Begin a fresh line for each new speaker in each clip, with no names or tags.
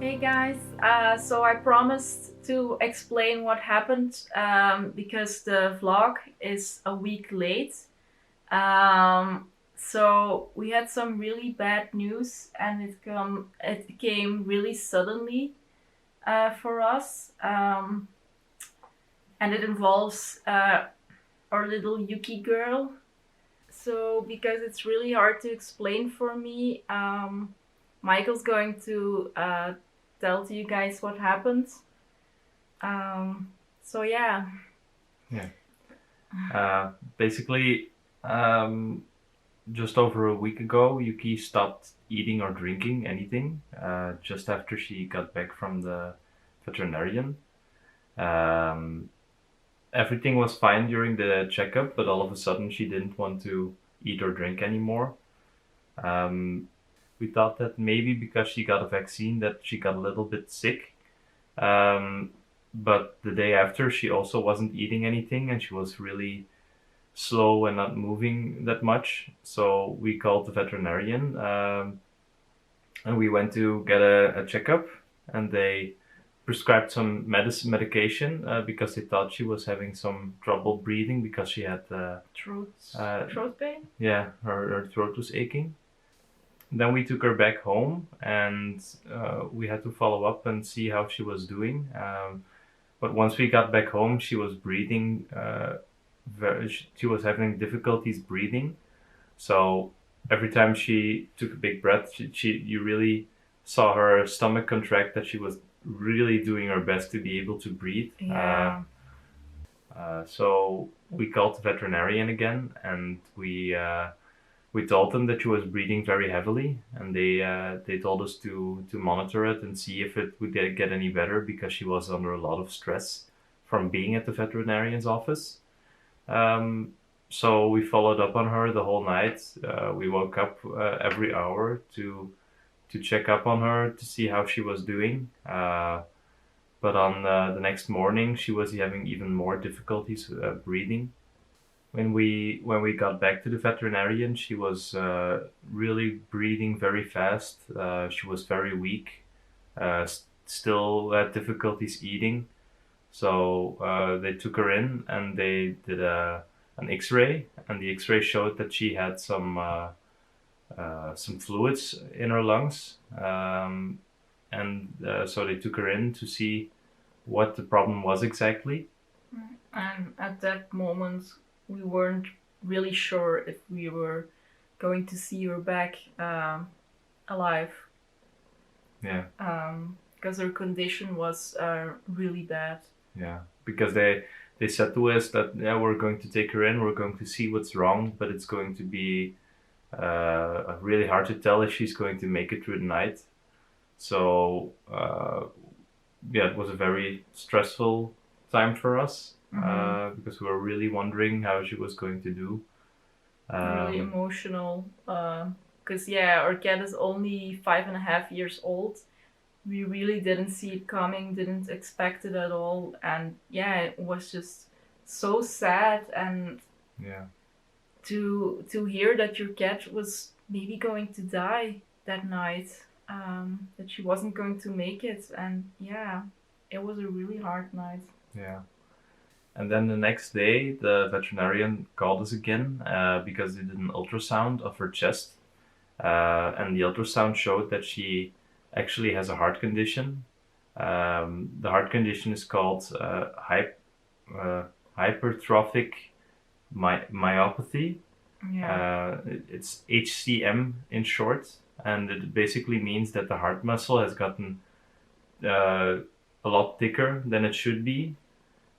Hey guys, so I promised to explain what happened because the vlog is a week late. So we had some really bad news and it came really suddenly for us, and it involves our little Yuki girl. So because it's really hard to explain for me, Michael's going to tell to you guys what happened. So yeah.
Yeah. Basically, um, just over a week ago, Yuki stopped eating or drinking anything just after she got back from the veterinarian. Um, Everything was fine during the checkup, but all of a sudden she didn't want to eat or drink anymore. Um, we thought that maybe because she got a vaccine that she got a little bit sick. Um, but the day after, she also wasn't eating anything and she was really slow and not moving that much. So we called the veterinarian and we went to get a checkup. And they prescribed some medication because they thought she was having some trouble breathing because she had
Throat
uh,
throat pain.
yeah, her throat was aching. Then we took her back home and we had to follow up and see how she was doing. But once we got back home, she was breathing. She was having difficulties breathing. So every time she took a big breath, you really saw her stomach contract. That she was really doing her best to be able to breathe.
Yeah.
So we called the veterinarian again, and we told them that she was breathing very heavily, and they told us to monitor it and see if it would get any better because she was under a lot of stress from being at the veterinarian's office. Um, so we followed up on her the whole night. We woke up every hour to check up on her to see how she was doing. But on the next morning, she was having even more difficulties breathing. When we got back to the veterinarian, she was really breathing very fast. She was very weak. Still had difficulties eating. So they took her in and they did an X-ray, and the X-ray showed that she had some fluids in her lungs. And so they took her in to see what the problem was exactly.
And at that moment, we weren't really sure if we were going to see her back alive,
Yeah,
because her condition was really bad.
yeah, because they said to us that yeah, we're going to take her in, we're going to see what's wrong, but it's going to be really hard to tell if she's going to make it through the night. So yeah, it was a very stressful time for us because we were really wondering how she was going to do.
Really
Um,
emotional. Because yeah, our cat is only 5.5 years old. We really didn't see it coming, didn't expect it at all, and yeah, it was just so sad. And
yeah,
to hear that your cat was maybe going to die that night, that she wasn't going to make it, and yeah, it was a really hard night.
yeah. And then the next day, the veterinarian called us again because they did an ultrasound of her chest, and the ultrasound showed that she actually has a heart condition. The heart condition is called uh, hypertrophic myopathy.
Yeah.
It's HCM in short, and it basically means that the heart muscle has gotten uh, a lot thicker than it should be,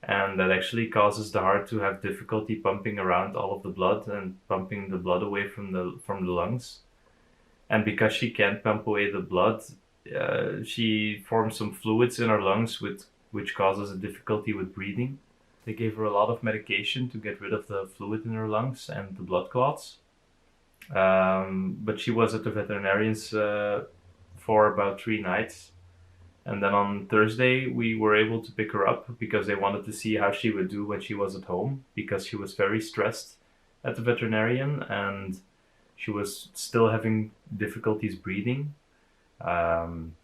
and that actually causes the heart to have difficulty pumping around all of the blood and pumping the blood away from the lungs. And because she can't pump away the blood, she forms some fluids in her lungs, which causes a difficulty with breathing. They gave her a lot of medication to get rid of the fluid in her lungs and the blood clots. But she was at the veterinarian's for about 3 nights. And then on Thursday, we were able to pick her up because they wanted to see how she would do when she was at home because she was very stressed at the veterinarian and she was still having difficulties breathing. Um,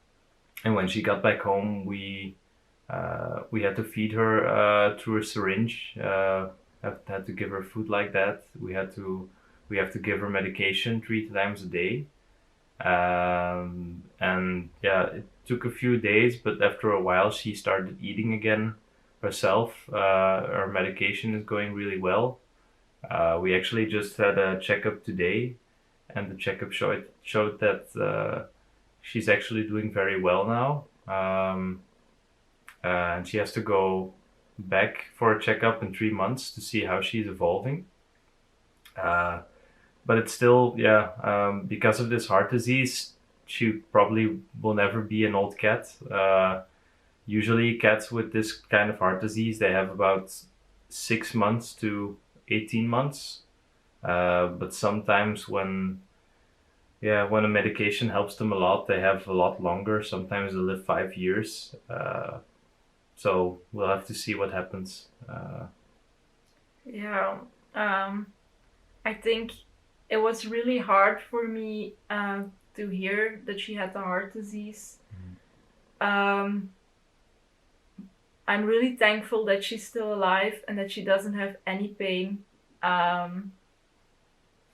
And when she got back home, we had to feed her through a syringe. Had to give her food like that. We have to give her medication 3 times a day. And yeah, it took a few days, but after a while, she started eating again herself. Her medication is going really well. We actually just had a checkup today, and the checkup showed that she's actually doing very well now. And she has to go back for a checkup in 3 months to see how she's evolving. Uh, but it's still, yeah, because of this heart disease, she probably will never be an old cat. Usually, cats with this kind of heart disease, they have about 6 months to 18 months. But sometimes when a medication helps them a lot, they have a lot longer. Sometimes they live 5 years. So we'll have to see what happens.
Yeah. Um, I think it was really hard for me to hear that she had the heart disease. Um, I'm really thankful that she's still alive and that she doesn't have any pain. Um,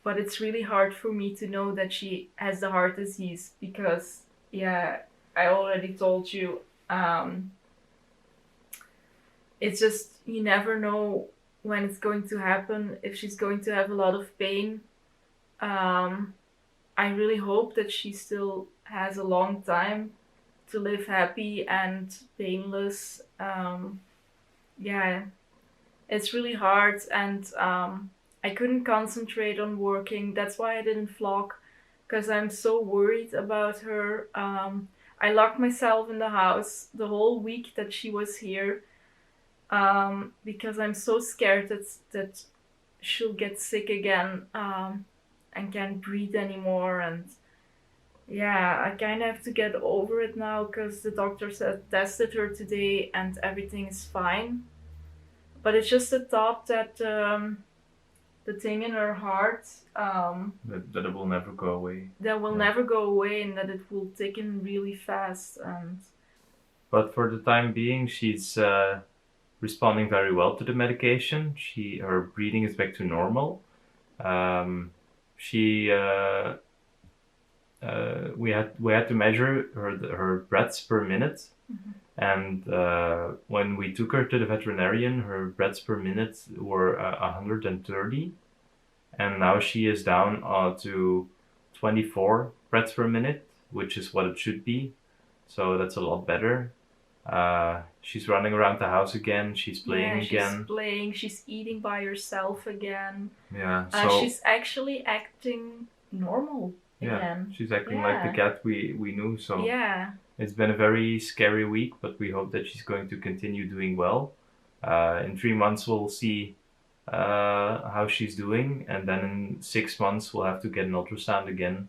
but it's really hard for me to know that she has the heart disease because, yeah, I already told you, um, it's just you never know when it's going to happen, if she's going to have a lot of pain. Um, I really hope that she still has a long time to live happy and painless. Yeah, it's really hard, and I couldn't concentrate on working. That's why I didn't vlog, because I'm so worried about her. I locked myself in the house the whole week that she was here, because I'm so scared that she'll get sick again, and can't breathe anymore. And yeah, I kind of have to get over it now because the doctor said tested her today and everything is fine. But it's just the thought that the thing in her heart,
That it will never go away.
that will
Yeah.
never go away and that it will thicken really fast. And
But for the time being, she's responding very well to the medication. Her breathing is back to normal. Um, she we had to measure her breaths per minute, and when we took her to the veterinarian, her breaths per minute were 130, and now she is down to 24 breaths per minute, which is what it should be. So that's a lot better. She's running around the house again. She's playing
yeah, she's
again.
playing, she's eating by herself again.
Yeah. So
She's actually acting normal
yeah,
again.
she's acting like the cat we knew. So
Yeah.
it's been a very scary week, but we hope that she's going to continue doing well. In 3 months, we'll see how she's doing, and then in 6 months, we'll have to get an ultrasound again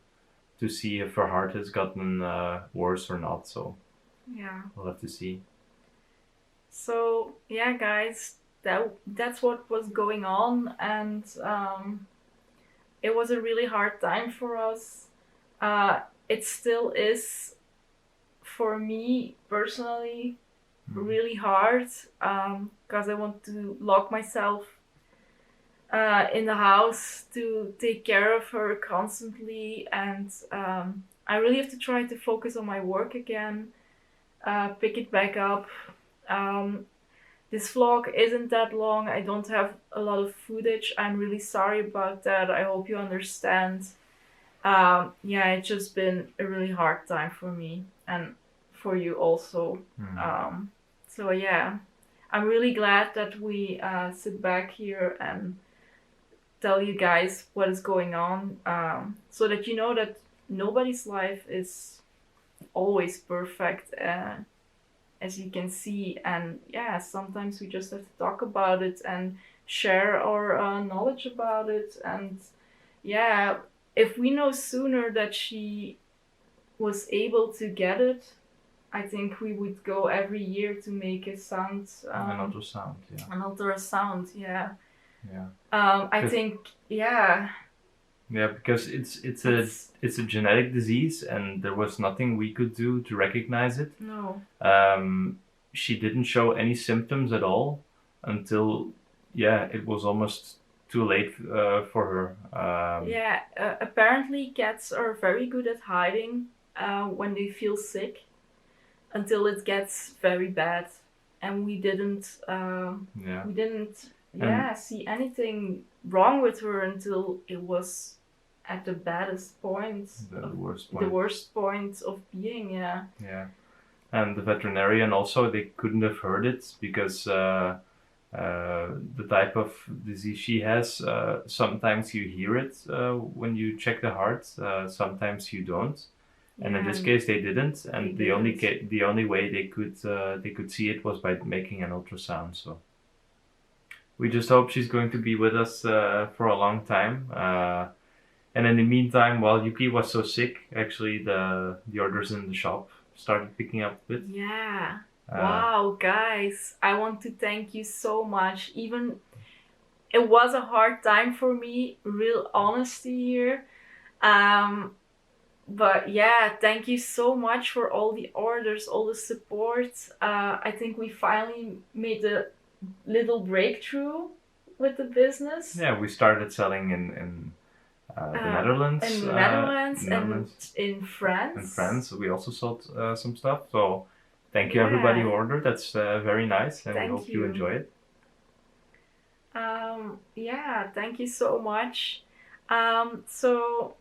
to see if her heart has gotten worse or not. So
Yeah.
we'll have to see.
So yeah, guys, that's what was going on, and it was a really hard time for us. It still is for me personally really hard, because I want to lock myself in the house to take care of her constantly, and I really have to try to focus on my work again, pick it back up. Um, this vlog isn't that long. I don't have a lot of footage. I'm really sorry about that. I hope you understand. Yeah, it's just been a really hard time for me and for you also. So yeah, I'm really glad that we sit back here and tell you guys what is going on, so that you know that nobody's life is always perfect, as you can see. And yeah, sometimes we just have to talk about it and share our knowledge about it. And yeah, if we know sooner that she was able to get it, I think we would go every year to make a sound.
An ultrasound, yeah.
An ultrasound, yeah.
Yeah.
I think, yeah.
Yeah, because
It's
it's a genetic disease, and there was nothing we could do to recognize it.
no.
Um, she didn't show any symptoms at all until, yeah, it was almost too late for her.
Yeah, apparently cats are very good at hiding when they feel sick until it gets very bad, and
Yeah,
we didn't
and
yeah see anything wrong with her until it was at the baddest point
the worst
the
point.
worst point of being. Yeah.
Yeah, and the veterinarian also, they couldn't have heard it because the type of disease she has, sometimes you hear it when you check the heart, sometimes you don't. And in
Yeah,
this
and
case, they didn't,
they
and
didn't.
the only way they could see it was by making an ultrasound. So we just hope she's going to be with us for a long time. And in the meantime, while Yuki was so sick, actually the orders in the shop started picking up a bit.
Yeah.
Uh,
Wow, guys, I want to thank you so much. Even it was a hard time for me, real honesty here. Um, but yeah, thank you so much for all the orders, all the support. I think we finally made a little breakthrough with the business.
yeah, we started selling in the Netherlands,
In the Netherlands and
Netherlands
in
and
France.
France. We also sold some stuff. So thank you everybody who
Yeah,
ordered. That's very nice, and we
thank
hope you
you.
enjoy it.
Yeah, thank you so much. So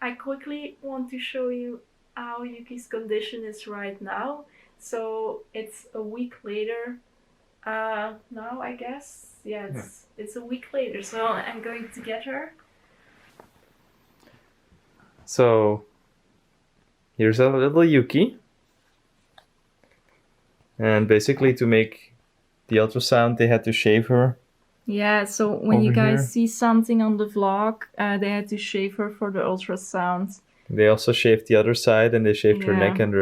I quickly want to show you how Yuki's condition is right now. So it's a week later. Now I guess. Yeah,
Yeah.
it's a week later. So I'm going to get her.
So here's a little Yuki, and basically to make the ultrasound, they had to shave her.
Yeah, so when
Over
you guys
here.
see something on the vlog, they had to shave her for the ultrasound.
They also shaved the other side, and they shaved her neck
Yeah.
and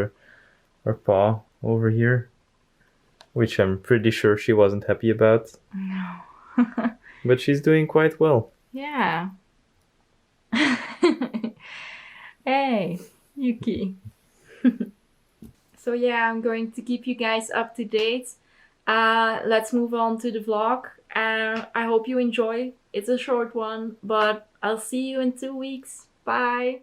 her paw over here, which I'm pretty sure she wasn't happy about.
No.
But she's doing quite well.
Yeah. Hey, Yuki. So yeah, I'm going to keep you guys up to date. Let's move on to the vlog. I hope you enjoy. It's a short one, but I'll see you in 2 weeks. Bye.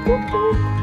Hello.